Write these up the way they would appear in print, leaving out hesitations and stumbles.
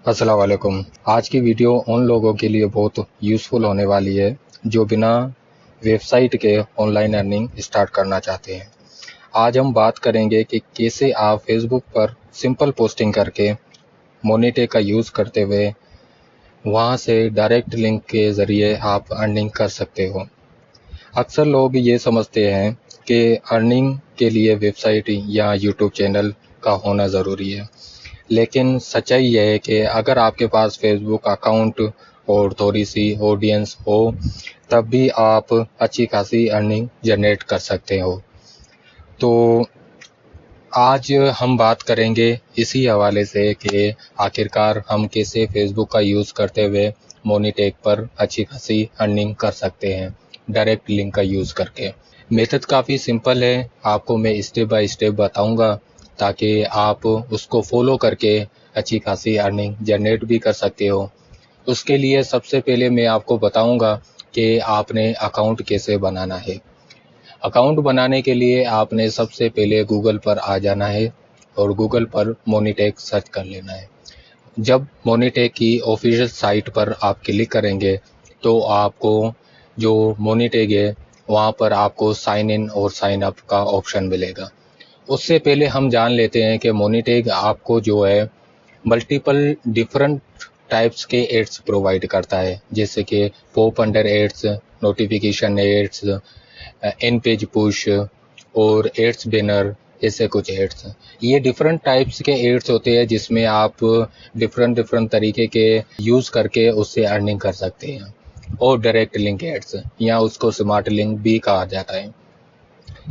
अस्सलाम वालेकुम। आज की वीडियो उन लोगों के लिए बहुत यूज़फुल होने वाली है जो बिना वेबसाइट के ऑनलाइन अर्निंग स्टार्ट करना चाहते हैं। आज हम बात करेंगे कि कैसे आप फेसबुक पर सिंपल पोस्टिंग करके मोनेटे का यूज़ करते हुए वहां से डायरेक्ट लिंक के ज़रिए आप अर्निंग कर सकते हो। अक्सर लोग ये समझते हैं कि अर्निंग के लिए वेबसाइट या यूट्यूब चैनल का होना ज़रूरी है, लेकिन सच्चाई यह है कि अगर आपके पास फेसबुक अकाउंट और थोड़ी सी ऑडियंस हो तब भी आप अच्छी खासी अर्निंग जनरेट कर सकते हो। तो आज हम बात करेंगे इसी हवाले से कि आखिरकार हम कैसे फेसबुक का यूज़ करते हुए मोनीटेक पर अच्छी खासी अर्निंग कर सकते हैं डायरेक्ट लिंक का यूज़ करके। मेथड काफ़ी सिंपल है, आपको मैं स्टेप बाय स्टेप बताऊंगा ताकि आप उसको फॉलो करके अच्छी खासी अर्निंग जनरेट भी कर सकते हो। उसके लिए सबसे पहले मैं आपको बताऊंगा कि आपने अकाउंट कैसे बनाना है। अकाउंट बनाने के लिए आपने सबसे पहले गूगल पर आ जाना है और गूगल पर मोनीटेक सर्च कर लेना है। जब मोनीटेक की ऑफिशियल साइट पर आप क्लिक करेंगे तो आपको जो मोनीटेक है वहाँ पर आपको साइन इन और साइन अप का ऑप्शन मिलेगा। उससे पहले हम जान लेते हैं कि मोनीटेक आपको जो है मल्टीपल डिफरेंट टाइप्स के एड्स प्रोवाइड करता है, जैसे कि pop under ads, notification ads, in page push और एड्स बैनर, ऐसे कुछ एड्स। ये डिफरेंट टाइप्स के एड्स होते हैं जिसमें आप डिफरेंट डिफरेंट तरीके के यूज़ करके उससे अर्निंग कर सकते हैं। और डायरेक्ट लिंक एड्स या उसको स्मार्ट लिंक भी कहा जाता है।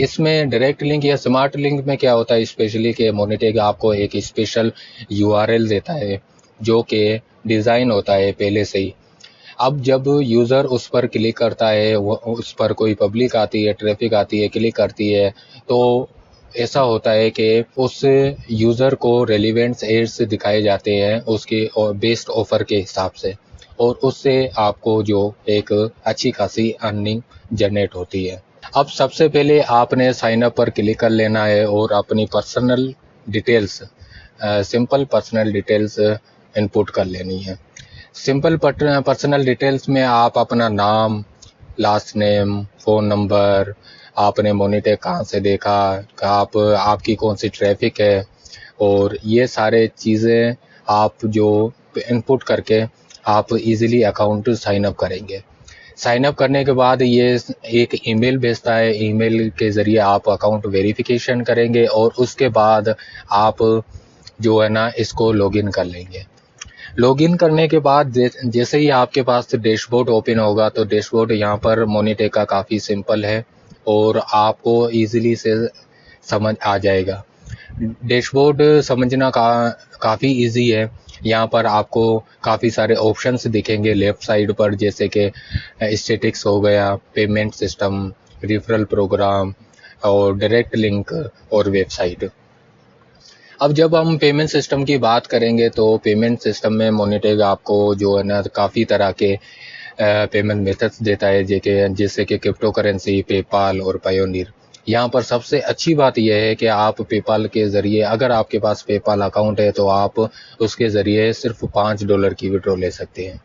इसमें डायरेक्ट लिंक या स्मार्ट लिंक में क्या होता है स्पेशली कि मोनीटेक आपको एक स्पेशल यूआरएल देता है जो कि डिज़ाइन होता है पहले से ही। अब जब यूज़र उस पर क्लिक करता है, वो उस पर कोई पब्लिक आती है, ट्रैफिक आती है, क्लिक करती है, तो ऐसा होता है कि उस यूज़र को रेलिवेंट एड्स दिखाए जाते हैं उसके और बेस्ट ऑफर के हिसाब से, और उससे आपको जो एक अच्छी खासी अर्निंग जनरेट होती है। अब सबसे पहले आपने साइन अप पर क्लिक कर लेना है और अपनी personal details, simple personal details input कर लेनी है। सिंपल पर्सनल डिटेल्स में आप अपना नाम, लास्ट नेम, फ़ोन नंबर, आपने मोनीटेक कहाँ से देखा, आपकी कौन सी ट्रैफिक है, और ये सारे चीज़ें आप जो इनपुट करके आप इजीली अकाउंट साइन अप करेंगे। साइन अप करने के बाद ये एक ईमेल भेजता है, ईमेल के ज़रिए आप अकाउंट वेरिफिकेशन करेंगे और उसके बाद आप जो है ना इसको लॉगिन कर लेंगे। लॉगिन करने के बाद जैसे ही आपके पास डैशबोर्ड ओपन होगा तो डैशबोर्ड यहाँ पर मोनीटेक का काफ़ी सिंपल है और आपको इजीली से समझ आ जाएगा। डैशबोर्ड समझना काफ़ी इजी है। यहाँ पर आपको काफ़ी सारे ऑप्शंस दिखेंगे लेफ़्ट साइड पर, जैसे कि स्टैटिक्स हो गया, पेमेंट सिस्टम, रिफरल प्रोग्राम और डायरेक्ट लिंक और वेबसाइट। अब जब हम पेमेंट सिस्टम की बात करेंगे तो पेमेंट सिस्टम में मोनीटेक आपको जो है ना काफ़ी तरह के पेमेंट मेथड्स देता है, जैसे कि क्रिप्टो करेंसी, पेपाल और पायोनियर। यहाँ पर सबसे अच्छी बात यह है कि आप पेपाल के ज़रिए, अगर आपके पास पेपाल अकाउंट है तो आप उसके ज़रिए सिर्फ $5 की विड्रॉ ले सकते हैं।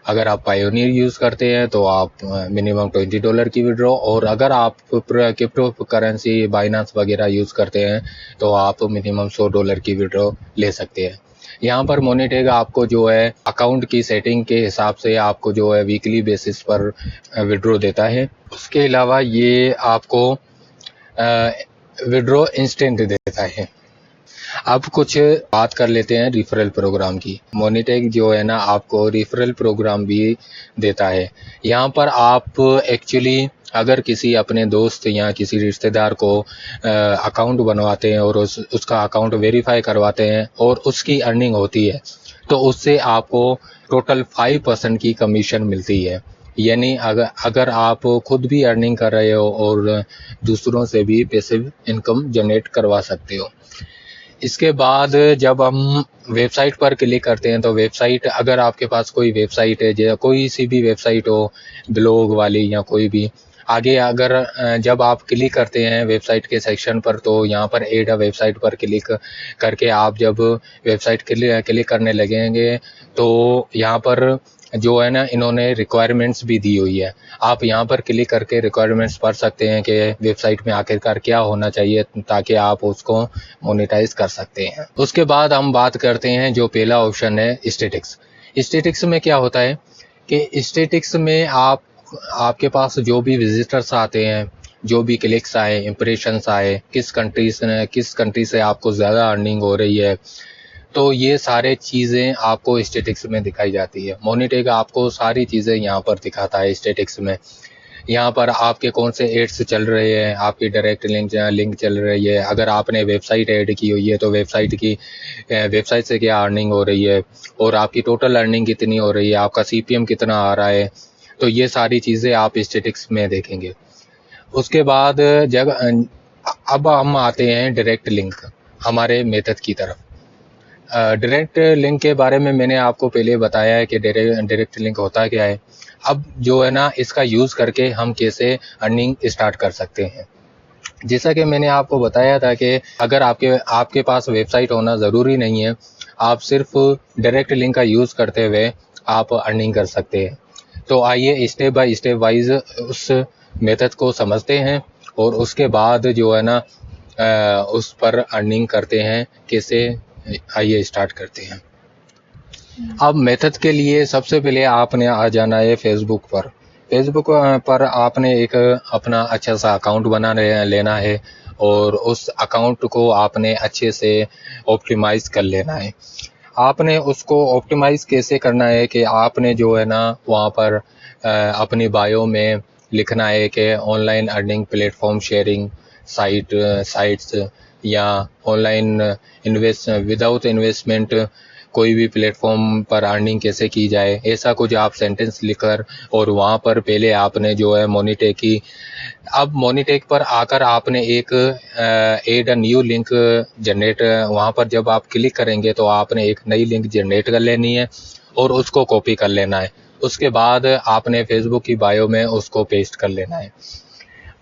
अगर आप पायोनियर यूज़ करते हैं तो आप मिनिमम $20 की विड्रॉ, और अगर आप क्रिप्टो करेंसी बाइनांस वगैरह यूज़ करते हैं तो आप मिनिमम $100 की विड्रॉ ले सकते हैं। यहाँ पर मोनीटेक आपको जो है अकाउंट की सेटिंग के हिसाब से आपको जो है वीकली बेसिस पर विड्रॉ देता है। उसके अलावा ये आपको विड्रॉ इंस्टेंट देता है। अब कुछ बात कर लेते हैं रिफरल प्रोग्राम की। मोनीटेक जो है ना आपको रिफरल प्रोग्राम भी देता है। यहाँ पर आप एक्चुअली अगर किसी अपने दोस्त या किसी रिश्तेदार को अकाउंट बनवाते हैं और उसका अकाउंट वेरीफाई करवाते हैं और उसकी अर्निंग होती है तो उससे आपको टोटल 5% की कमीशन मिलती है। यानी अगर आप खुद भी अर्निंग कर रहे हो और दूसरों से भी पैसिव इनकम जनरेट करवा सकते हो। इसके बाद जब हम वेबसाइट पर क्लिक करते हैं तो वेबसाइट, अगर आपके पास कोई वेबसाइट है, कोई सी भी वेबसाइट हो, ब्लॉग वाली या कोई भी, आगे अगर जब आप क्लिक करते हैं वेबसाइट के सेक्शन पर, तो यहाँ पर ऐड अ वेबसाइट पर क्लिक करके आप जब वेबसाइट क्लिक करने लगेंगे तो यहाँ पर जो है ना इन्होंने रिक्वायरमेंट्स भी दी हुई है। आप यहाँ पर क्लिक करके रिक्वायरमेंट्स पढ़ सकते हैं कि वेबसाइट में आखिरकार क्या होना चाहिए ताकि आप उसको मोनेटाइज कर सकते हैं। उसके बाद हम बात करते हैं जो पहला ऑप्शन है स्टैटिक्स। स्टैटिक्स में क्या होता है कि स्टैटिक्स में आपके पास जो भी विजिटर्स आते हैं, जो भी क्लिक्स आए, इंप्रेशंस आए, किस कंट्री से आपको ज़्यादा अर्निंग हो रही है, तो ये सारे चीज़ें आपको स्टैटिक्स में दिखाई जाती है। मोनेटेक आपको सारी चीज़ें यहाँ पर दिखाता है स्टैटिक्स में। यहाँ पर आपके कौन से एड्स चल रहे हैं, आपकी डायरेक्ट लिंक चल रही है, अगर आपने वेबसाइट ऐड की हुई है तो वेबसाइट से क्या अर्निंग हो रही है, और आपकी टोटल अर्निंग कितनी हो रही है, आपका CPM कितना आ रहा है, तो ये सारी चीज़ें आप स्टैटिक्स में देखेंगे। उसके बाद अब हम आते हैं डायरेक्ट लिंक हमारे मेथड की तरफ। डायरेक्ट लिंक के बारे में मैंने आपको पहले बताया है कि डायरेक्ट लिंक होता क्या है। अब जो है ना इसका यूज़ करके हम कैसे अर्निंग स्टार्ट कर सकते हैं। जैसा कि मैंने आपको बताया था कि अगर आपके पास वेबसाइट होना ज़रूरी नहीं है, आप सिर्फ डायरेक्ट लिंक का यूज़ करते हुए आप अर्निंग कर सकते हैं। तो आइए स्टेप बाय स्टेप वाइज उस मेथड को समझते हैं और उसके बाद जो है ना उस पर अर्निंग करते हैं कैसे। आइए स्टार्ट करते हैं। अब मेथड के लिए सबसे पहले आपने आ जाना है फेसबुक पर। फेसबुक पर आपने एक अपना अच्छा सा अकाउंट बना लेना है और उस अकाउंट को आपने अच्छे से ऑप्टिमाइज़ कर लेना है। आपने उसको ऑप्टिमाइज़ कैसे करना है कि आपने जो है ना वहाँ पर अपनी बायो में लिखना है कि online earning platform sharing sites या ऑनलाइन विदाउट इन्वेस्टमेंट कोई भी प्लेटफॉर्म पर अर्निंग कैसे की जाए, ऐसा कुछ आप सेंटेंस लिखकर और वहाँ पर पहले आपने जो है मोनेटेक की। अब मोनेटेक पर आकर आपने एक add a new link generate, वहाँ पर जब आप क्लिक करेंगे तो आपने एक नई लिंक जनरेट कर लेनी है और उसको कॉपी कर लेना है। उसके बाद आपने फेसबुक की बायो में उसको पेस्ट कर लेना है।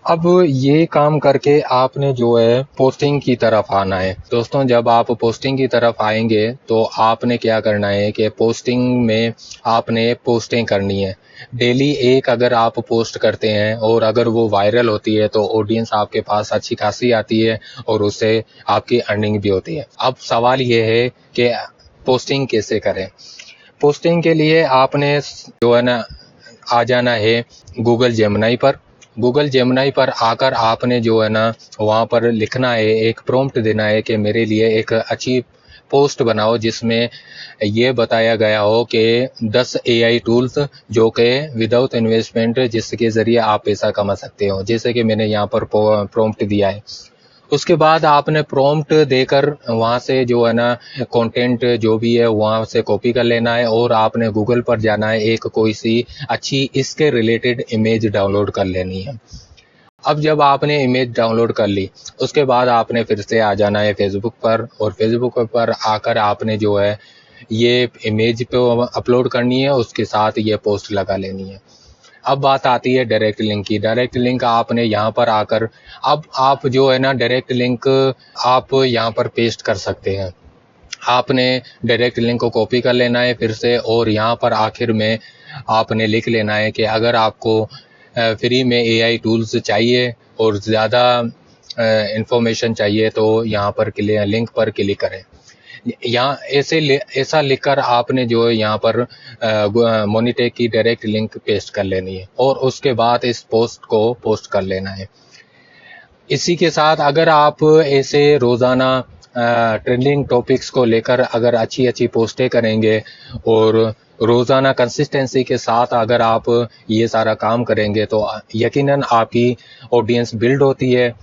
अब ये काम करके आपने जो है पोस्टिंग की तरफ आना है। दोस्तों, जब आप पोस्टिंग की तरफ आएंगे तो आपने क्या करना है कि पोस्टिंग में आपने पोस्टिंग करनी है। डेली एक अगर आप पोस्ट करते हैं और अगर वो वायरल होती है तो ऑडियंस आपके पास अच्छी खासी आती है और उससे आपकी अर्निंग भी होती है। अब सवाल ये है कि पोस्टिंग कैसे करें। पोस्टिंग के लिए आपने जो है ना आ जाना है गूगल जेमिनी पर। गूगल जेमिनी पर आकर आपने जो है ना वहाँ पर लिखना है, एक प्रॉम्प्ट देना है कि मेरे लिए एक अच्छी पोस्ट बनाओ जिसमें ये बताया गया हो कि 10 AI टूल्स जो कि विदाउट इन्वेस्टमेंट जिसके ज़रिए आप पैसा कमा सकते हो, जैसे कि मैंने यहाँ पर प्रॉम्प्ट दिया है। उसके बाद आपने प्रॉम्प्ट देकर वहाँ से जो है ना कंटेंट जो भी है वहाँ से कॉपी कर लेना है और आपने गूगल पर जाना है, एक कोई सी अच्छी इसके रिलेटेड इमेज डाउनलोड कर लेनी है। अब जब आपने इमेज डाउनलोड कर ली उसके बाद आपने फिर से आ जाना है फेसबुक पर और फेसबुक पर आकर आपने जो है ये इमेज पे अपलोड करनी है, उसके साथ ये पोस्ट लगा लेनी है। अब बात आती है डायरेक्ट लिंक की। डायरेक्ट लिंक आपने यहाँ पर आकर अब आप जो है ना डायरेक्ट लिंक आप यहाँ पर पेस्ट कर सकते हैं। आपने डायरेक्ट लिंक को कॉपी कर लेना है फिर से और यहाँ पर आखिर में आपने लिख लेना है कि अगर आपको फ्री में AI टूल्स चाहिए और ज़्यादा इंफॉर्मेशन चाहिए तो यहाँ पर लिंक पर क्लिक करें। यहाँ ऐसा लिखकर आपने जो है यहाँ पर मोनेटेक की डायरेक्ट लिंक पेस्ट कर लेनी है और उसके बाद इस पोस्ट को पोस्ट कर लेना है। इसी के साथ अगर आप ऐसे रोज़ाना ट्रेंडिंग टॉपिक्स को लेकर अगर अच्छी पोस्टें करेंगे और रोज़ाना कंसिस्टेंसी के साथ अगर आप ये सारा काम करेंगे तो यकीनन आपकी ऑडियंस बिल्ड होती है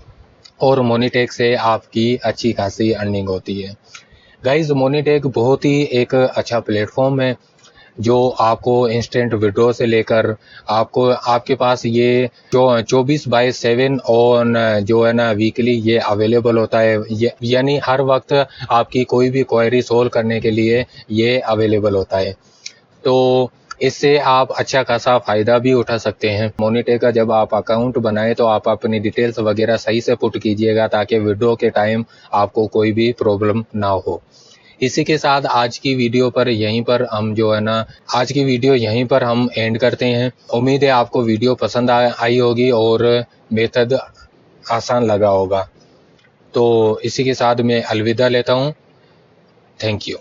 और मोनेटेक से आपकी अच्छी खासी अर्निंग होती है। गाइज, मोनेटेक बहुत ही एक अच्छा प्लेटफॉर्म है जो आपको इंस्टेंट विड्रॉ से लेकर आपके पास ये जो 24/7 ऑन जो है ना वीकली ये अवेलेबल होता है, यानी हर वक्त आपकी कोई भी क्वेरी सोल्व करने के लिए ये अवेलेबल होता है। तो इससे आप अच्छा खासा फ़ायदा भी उठा सकते हैं। मोनीटे का जब आप अकाउंट बनाएं तो आप अपनी डिटेल्स वगैरह सही से पुट कीजिएगा ताकि विड्रॉ के टाइम आपको कोई भी प्रॉब्लम ना हो। इसी के साथ आज की वीडियो पर यहीं पर हम आज की वीडियो यहीं पर हम एंड करते हैं। उम्मीद है आपको वीडियो पसंद आई होगी और मेथड आसान लगा होगा। तो इसी के साथ मैं अलविदा लेता हूँ। Thank you.